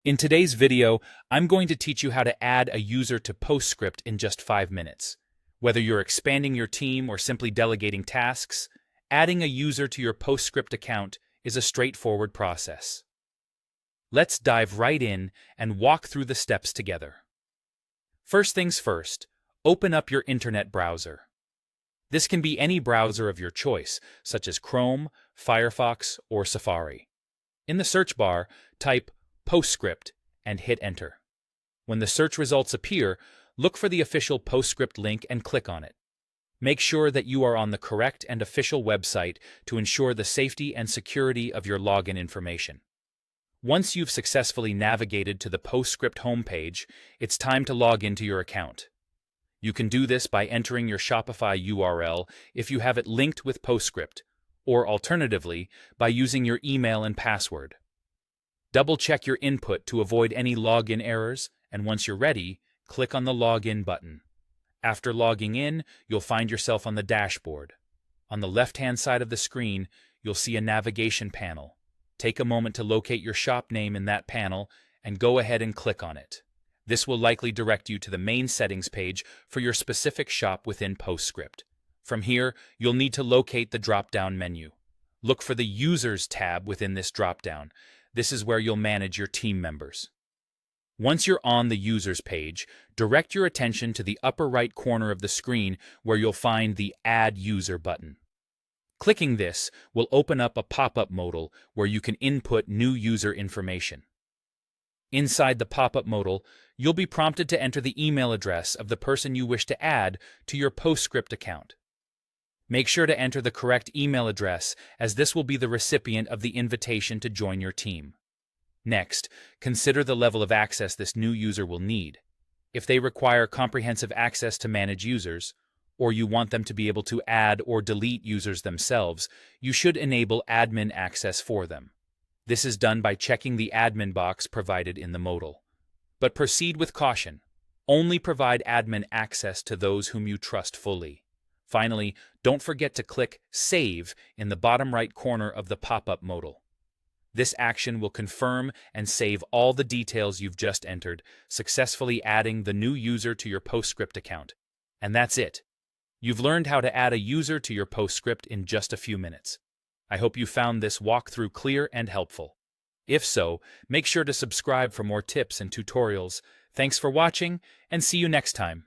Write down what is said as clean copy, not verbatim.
In today's video, I'm going to teach you how to add a user to Postscript in just 5 minutes. Whether you're expanding your team or simply delegating tasks, adding a user to your Postscript account is a straightforward process. Let's dive right in and walk through the steps together. First things first, open up your internet browser. This can be any browser of your choice, such as Chrome, Firefox, or Safari. In the search bar, type Postscript and hit Enter. When the search results appear, look for the official Postscript link and click on it. Make sure that you are on the correct and official website to ensure the safety and security of your login information. Once you've successfully navigated to the Postscript homepage, it's time to log into your account. You can do this by entering your Shopify URL if you have it linked with Postscript, or alternatively, by using your email and password. Double-check your input to avoid any login errors, and once you're ready, click on the Login button. After logging in, you'll find yourself on the dashboard. On the left-hand side of the screen, you'll see a navigation panel. Take a moment to locate your shop name in that panel and go ahead and click on it. This will likely direct you to the main settings page for your specific shop within Postscript. From here, you'll need to locate the drop-down menu. Look for the Users tab within this drop-down. This is where you'll manage your team members. Once you're on the Users page, direct your attention to the upper right corner of the screen where you'll find the Add User button. Clicking this will open up a pop-up modal where you can input new user information. Inside the pop-up modal, you'll be prompted to enter the email address of the person you wish to add to your Postscript account. Make sure to enter the correct email address, as this will be the recipient of the invitation to join your team. Next, consider the level of access this new user will need. If they require comprehensive access to manage users, or you want them to be able to add or delete users themselves, you should enable admin access for them. This is done by checking the admin box provided in the modal. But proceed with caution. Only provide admin access to those whom you trust fully. Finally, don't forget to click Save in the bottom right corner of the pop-up modal. This action will confirm and save all the details you've just entered, successfully adding the new user to your Postscript account. And that's it. You've learned how to add a user to your Postscript in just a few minutes. I hope you found this walkthrough clear and helpful. If so, make sure to subscribe for more tips and tutorials. Thanks for watching, and see you next time.